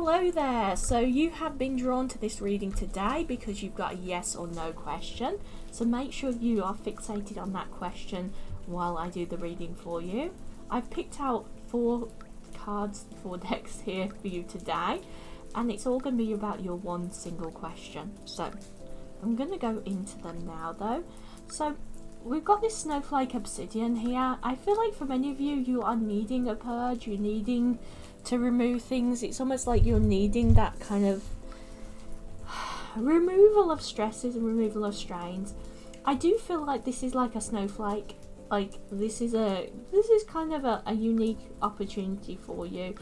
Hello there. So you have been drawn to this reading today because you've got a yes or no question. So make sure you are fixated on that question while I do the reading for you. I've picked out 4 cards, 4 decks here for you today, and it's all going to be about your one single question. So I'm going to go into them now though. So we've got this snowflake obsidian here. I feel like for many of you, you are needing a purge, you're needing to remove things. It's almost like you're needing that kind of removal of stresses and removal of strains. I do feel like this is like a snowflake. Like this is kind of a unique opportunity for you.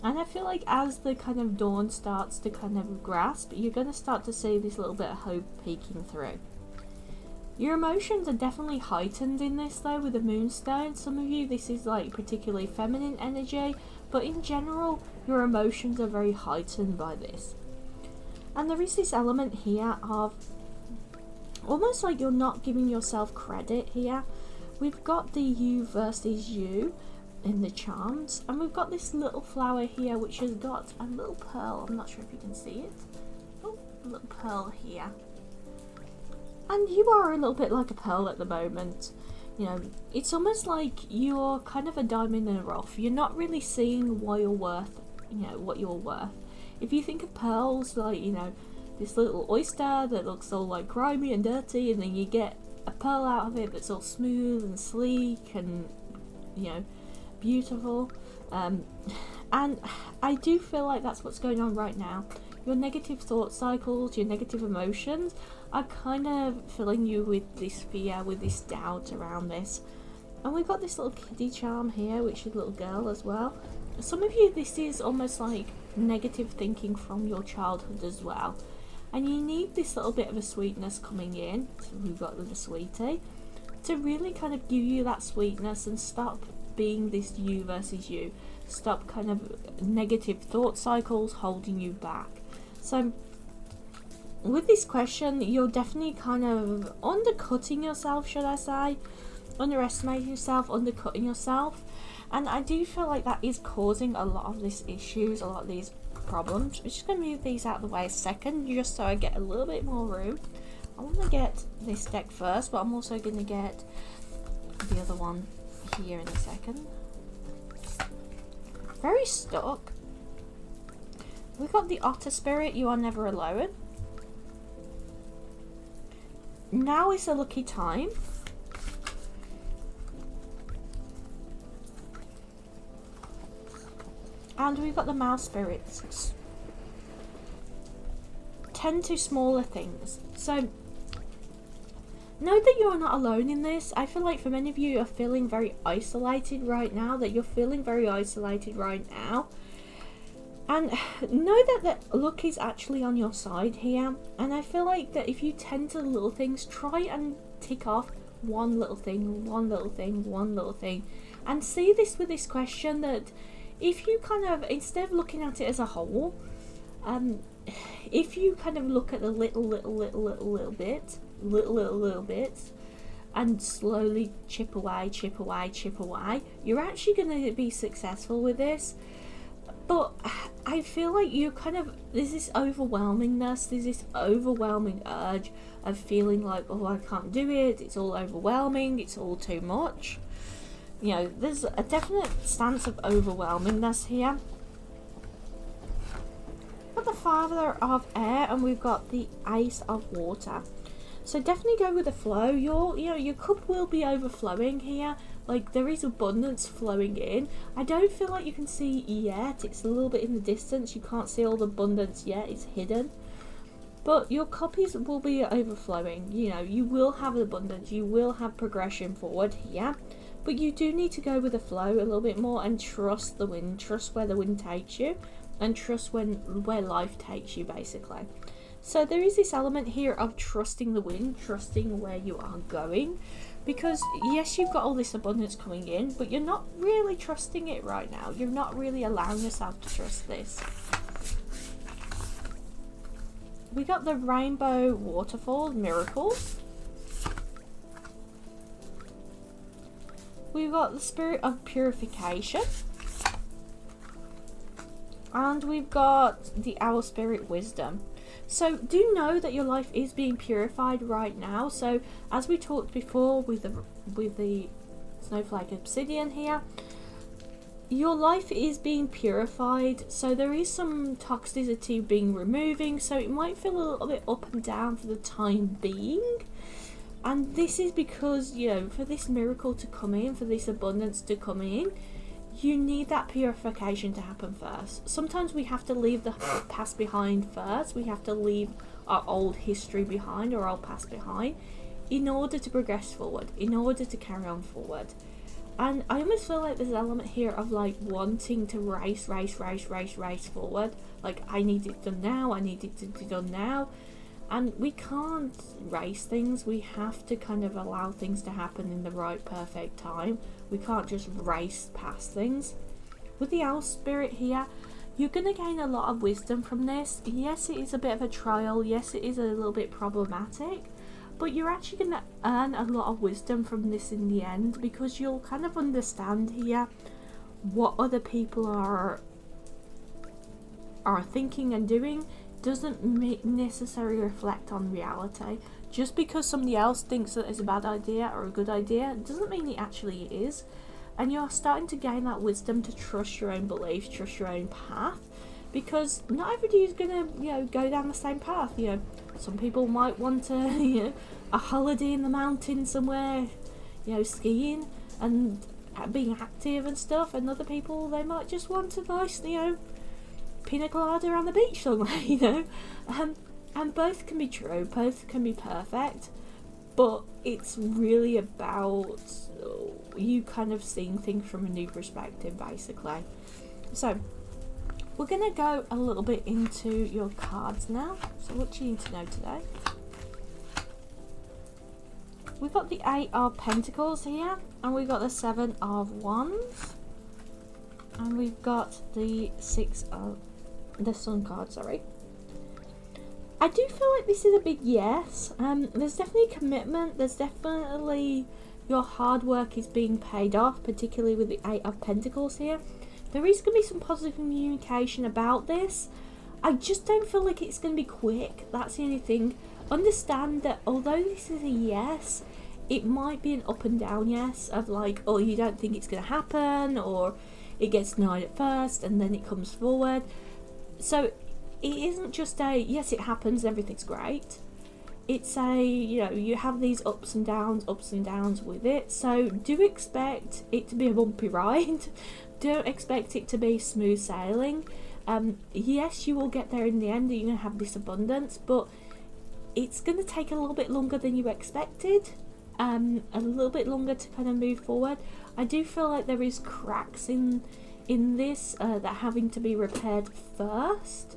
And I feel like as the kind of dawn starts to kind of grasp, you're going to start to see this little bit of hope peeking through. Your emotions are definitely heightened in this though with the moonstone. Some of you, this is like particularly feminine energy, but in general your emotions are very heightened by this. And there is this element here of almost like you're not giving yourself credit here. We've got the you versus you in the charms, and we've got this little flower here which has got a little pearl. I'm not sure if you can see it. Oh, a little pearl here. And you are a little bit like a pearl at the moment. You know, it's almost like you're kind of a diamond in the rough. You're not really seeing why you're worth, what you're worth. If you think of pearls like, this little oyster that looks all like grimy and dirty, and then you get a pearl out of it that's all smooth and sleek and, beautiful. And I do feel like that's what's going on right now. Your negative thought cycles, your negative emotions are kind of filling you with this fear, with this doubt around this. And we've got this little kiddie charm here, which is a little girl as well. Some of you, this is almost like negative thinking from your childhood as well. And you need this little bit of a sweetness coming in. So we've got the sweetie to really kind of give you that sweetness and stop being this you versus you. Stop kind of negative thought cycles holding you back. So with this question, you're definitely kind of undercutting yourself, should I say? Underestimating yourself, undercutting yourself. And I do feel like that is causing a lot of these issues, a lot of these problems. I'm just going to move these out of the way a second, just so I get a little bit more room. I want to get this deck first, but I'm also going to get the other one here in a second. Very stuck. We've got the otter spirit, you are never alone. Now is a lucky time. And we've got the mouse spirits. Tend to smaller things. So know that you're not alone in this. I feel like for many of you, you're feeling very isolated right now. And know that the luck is actually on your side here. And I feel like that if you tend to the little things, try and tick off one little thing, one little thing, one little thing. And see this with this question, that if you kind of, instead of looking at it as a whole, if you kind of look at the little bits, and slowly chip away, you're actually going to be successful with this. But I feel like you kind of, there's this overwhelmingness, there's this overwhelming urge of feeling like, oh, I can't do it, it's all overwhelming, it's all too much. There's a definite stance of overwhelmingness here. We've got the Father of Air, and we've got the Ace of Water. So definitely go with the flow. Your cup will be overflowing here. Like, there is abundance flowing in. I don't feel like you can see yet. It's a little bit in the distance. You can't see all the abundance yet. It's hidden. But your cup will be overflowing. You will have abundance. You will have progression forward here. But you do need to go with the flow a little bit more and trust the wind. Trust where the wind takes you. And trust where life takes you, basically. So there is this element here of trusting the wind. Trusting where you are going. Because yes, you've got all this abundance coming in, but you're not really trusting it right now. You're not really allowing yourself to trust this. We got the Rainbow Waterfall Miracle. We've got the Spirit of Purification. And we've got the Owl Spirit Wisdom. So do know that your life is being purified right now. So as we talked before with the Snowflake Obsidian here, your life is being purified, so there is some toxicity being removing, so it might feel a little bit up and down for the time being. And this is because, you know, for this miracle to come in, for this abundance to come in, you need that purification to happen first. Sometimes we have to leave the past behind first. We have to leave our old history behind, or our past behind, in order to progress forward, in order to carry on forward. And I almost feel like there's an element here of like wanting to race forward. Like, I need it done now, I need it to be done now. And we can't race things. We have to kind of allow things to happen in the right perfect time. We can't just race past things. With the Owl Spirit here, you're going to gain a lot of wisdom from this. Yes, it is a bit of a trial. Yes, it is a little bit problematic. But you're actually going to earn a lot of wisdom from this in the end, because you'll kind of understand here what other people are thinking and doing doesn't necessarily reflect on reality. Just because somebody else thinks that it's a bad idea or a good idea doesn't mean it actually is. And you're starting to gain that wisdom to trust your own beliefs, trust your own path, because not everybody is going to, you know, go down the same path. You know, some people might want to, you know, a holiday in the mountains somewhere, you know, skiing and being active and stuff, and other people, they might just want a nice, you know, pina colada on the beach somewhere, you know. And both can be true, both can be perfect, but it's really about you kind of seeing things from a new perspective, basically. So we're going to go a little bit into your cards now. So what do you need to know today? We've got the 8 of Pentacles here, and we've got the 7 of Wands, and we've got the 6 of the Sun card, sorry. I do feel like this is a big yes. There's definitely commitment, there's definitely your hard work is being paid off, particularly with the 8 of Pentacles here. There is going to be some positive communication about this. I just don't feel like it's going to be quick. That's the only thing. Understand that although this is a yes, it might be an up and down yes, of like, oh, you don't think it's going to happen, or it gets denied at first and then it comes forward. So it isn't just a yes, it happens, everything's great. It's a, you know, you have these ups and downs with it. So do expect it to be a bumpy ride. Don't expect it to be smooth sailing. Yes, you will get there in the end, you're going to have this abundance, but it's going to take a little bit longer than you expected. A little bit longer to kind of move forward. I do feel like there is cracks in this that are having to be repaired first.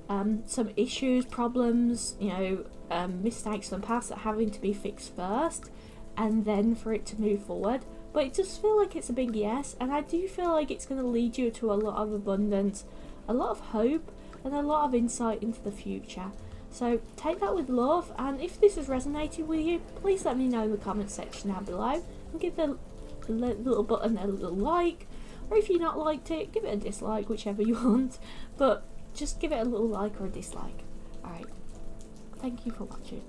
Some issues, problems, you know, mistakes from the past that are having to be fixed first, and then for it to move forward. But it does feel like it's a big yes, and I do feel like it's going to lead you to a lot of abundance, a lot of hope, and a lot of insight into the future. So take that with love, and if this has resonated with you, please let me know in the comment section down below, and give the little button a little like, or if you've not liked it, give it a dislike, whichever you want, but just give it a little like or a dislike. Alright, thank you for watching.